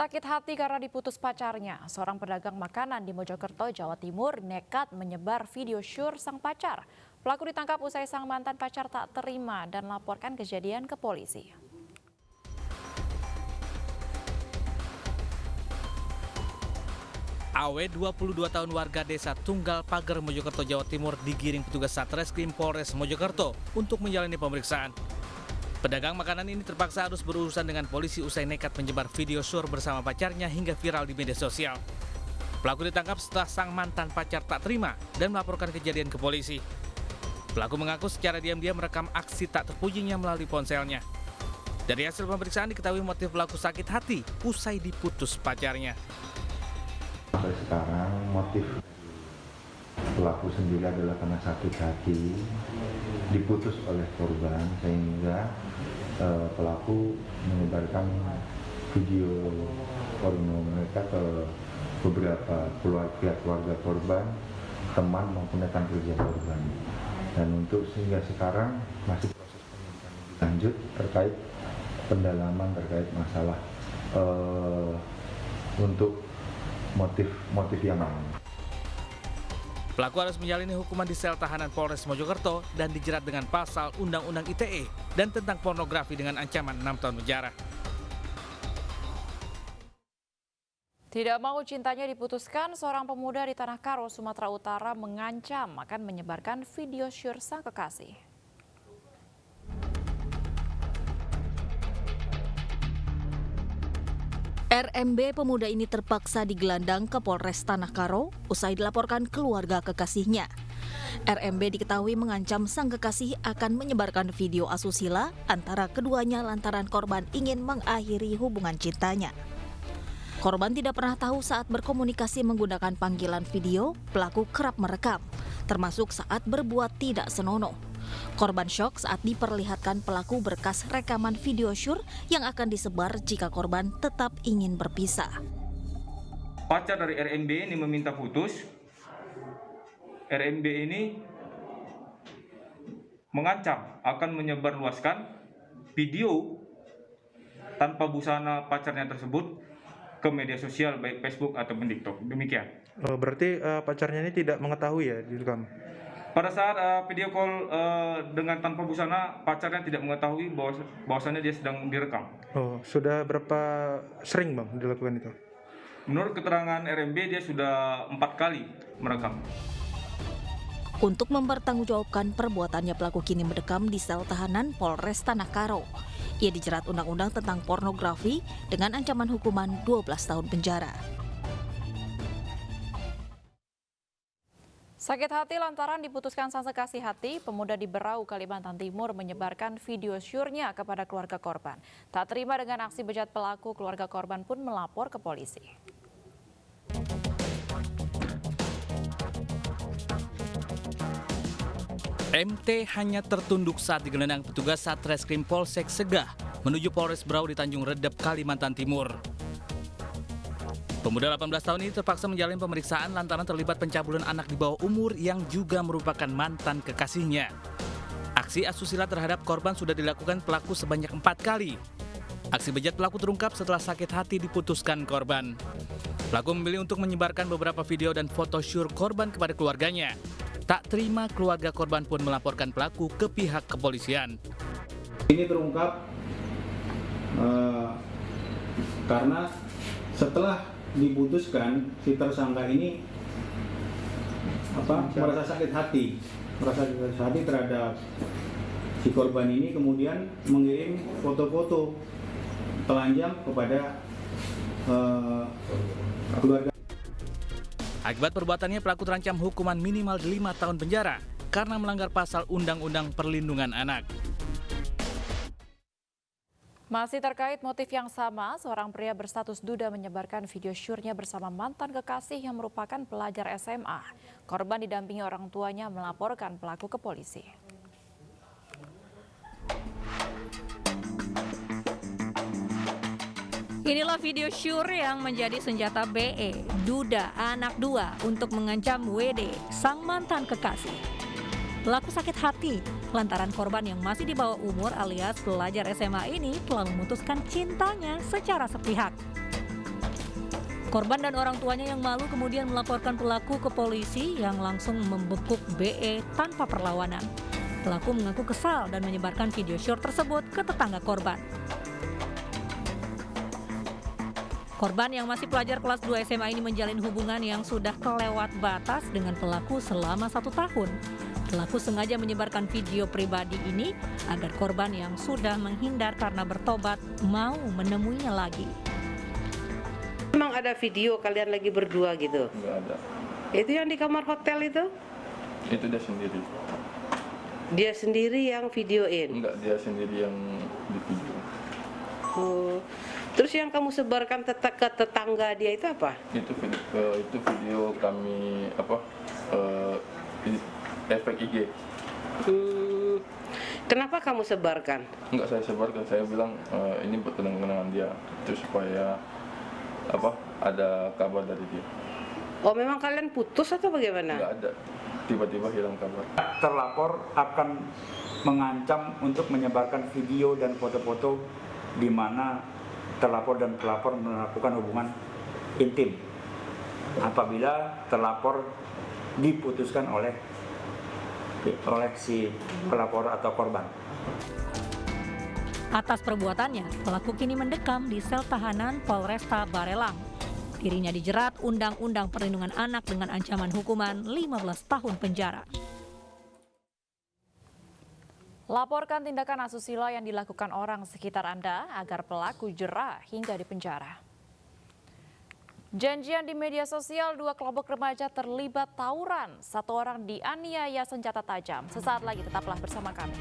Sakit hati karena diputus pacarnya, seorang pedagang makanan di Mojokerto, Jawa Timur nekat menyebar video syur sang pacar. Pelaku ditangkap usai sang mantan pacar tak terima dan laporkan kejadian ke polisi. AW 22 tahun warga desa Tunggal Pager, Mojokerto, Jawa Timur digiring petugas Satreskrim Polres Mojokerto untuk menjalani pemeriksaan. Pedagang makanan ini terpaksa harus berurusan dengan polisi usai nekat menyebar video syur bersama pacarnya hingga viral di media sosial. Pelaku ditangkap setelah sang mantan pacar tak terima dan melaporkan kejadian ke polisi. Pelaku mengaku secara diam-diam merekam aksi tak terpujinya melalui ponselnya. Dari hasil pemeriksaan diketahui motif pelaku sakit hati usai diputus pacarnya. Sampai sekarang motif pelaku sendiri adalah karena sakit hati, diputus oleh korban sehingga pelaku menyebarkan video porno mereka ke beberapa keluarga korban, teman maupun rekan kerja korban. Dan untuk sehingga sekarang masih proses penyidikan lanjut terkait pendalaman terkait masalah untuk motif yang lain. Pelaku harus menjalani hukuman di sel tahanan Polres Mojokerto dan dijerat dengan pasal Undang-Undang ITE dan tentang pornografi dengan ancaman 6 tahun penjara. Tidak mau cintanya diputuskan, seorang pemuda di Tanah Karo, Sumatera Utara mengancam akan menyebarkan video syur sang kekasih. RMB pemuda ini terpaksa digelandang ke Polres Tanah Karo usai dilaporkan keluarga kekasihnya. RMB diketahui mengancam sang kekasih akan menyebarkan video asusila antara keduanya lantaran korban ingin mengakhiri hubungan cintanya. Korban tidak pernah tahu saat berkomunikasi menggunakan panggilan video, pelaku kerap merekam, termasuk saat berbuat tidak senonoh. Korban syok saat diperlihatkan pelaku berkas rekaman video syur yang akan disebar jika korban tetap ingin berpisah. Pacar dari RMB ini meminta putus. RMB ini mengancam akan menyebarluaskan video tanpa busana pacarnya tersebut ke media sosial baik Facebook ataupun TikTok. Demikian. Berarti pacarnya ini tidak mengetahui ya direkam? Pada saat video call dengan tanpa busana, pacarnya tidak mengetahui bahwasannya dia sedang direkam. Oh, sudah berapa sering Bang dilakukan itu? Menurut keterangan RMB, dia sudah 4 kali merekam. Untuk mempertanggungjawabkan perbuatannya, pelaku kini mendekam di sel tahanan Polres Tanah Karo. Ia dijerat undang-undang tentang pornografi dengan ancaman hukuman 12 tahun penjara. Sakit hati lantaran diputuskan sang kekasih hati, pemuda di Berau, Kalimantan Timur menyebarkan video syurnya kepada keluarga korban. Tak terima dengan aksi bejat pelaku, keluarga korban pun melapor ke polisi. MT hanya tertunduk saat digelandang petugas Satreskrim Polsek Segah menuju Polres Berau di Tanjung Redep, Kalimantan Timur. Pemuda 18 tahun ini terpaksa menjalani pemeriksaan lantaran terlibat pencabulan anak di bawah umur yang juga merupakan mantan kekasihnya. Aksi asusila terhadap korban sudah dilakukan pelaku sebanyak 4 kali. Aksi bejat pelaku terungkap setelah sakit hati diputuskan korban. Pelaku memilih untuk menyebarkan beberapa video dan foto syur korban kepada keluarganya. Tak terima, keluarga korban pun melaporkan pelaku ke pihak kepolisian. Ini terungkap karena setelah diputuskan, si tersangka ini merasa sakit hati terhadap si korban ini, kemudian mengirim foto-foto telanjang kepada keluarga. Akibat perbuatannya, pelaku terancam hukuman minimal 5 tahun penjara karena melanggar pasal Undang-Undang Perlindungan Anak. Masih terkait motif yang sama, seorang pria berstatus duda menyebarkan video syurnya bersama mantan kekasih yang merupakan pelajar SMA. Korban didampingi orang tuanya melaporkan pelaku ke polisi. Inilah video syur yang menjadi senjata BE, duda anak 2 untuk mengancam WD, sang mantan kekasih. Pelaku sakit hati lantaran korban yang masih di bawah umur alias pelajar SMA ini telah memutuskan cintanya secara sepihak. Korban dan orang tuanya yang malu kemudian melaporkan pelaku ke polisi yang langsung membekuk BE tanpa perlawanan. Pelaku mengaku kesal dan menyebarkan video syur tersebut ke tetangga korban. Korban yang masih pelajar kelas 2 SMA ini menjalin hubungan yang sudah kelewat batas dengan pelaku selama 1 tahun. Pelaku sengaja menyebarkan video pribadi ini agar korban yang sudah menghindar karena bertobat mau menemuinya lagi. Memang ada video kalian lagi berdua gitu? Nggak ada. Itu yang di kamar hotel itu? Itu dia sendiri. Dia sendiri yang videoin? Enggak, dia sendiri yang di video. Oh. Terus yang kamu sebarkan ke tetangga dia itu apa? Itu video kami efek IG. Kenapa kamu sebarkan? Enggak saya sebarkan, saya bilang ini buat kenang-kenangan dia. Itu supaya ada kabar dari dia. Oh, memang kalian putus atau bagaimana? Enggak ada. Tiba-tiba hilang kabar. Terlapor akan mengancam untuk menyebarkan video dan foto-foto di mana terlapor dan pelapor melakukan hubungan intim apabila terlapor diputuskan oleh si pelapor atau korban. Atas perbuatannya, pelaku kini mendekam di sel tahanan Polresta Barelang. Dirinya dijerat Undang-Undang Perlindungan Anak dengan ancaman hukuman 15 tahun penjara. Laporkan tindakan asusila yang dilakukan orang sekitar Anda agar pelaku jera hingga dipenjara. Janjian di media sosial, 2 kelompok remaja terlibat tawuran. 1 orang dianiaya senjata tajam. Sesaat lagi tetaplah bersama kami.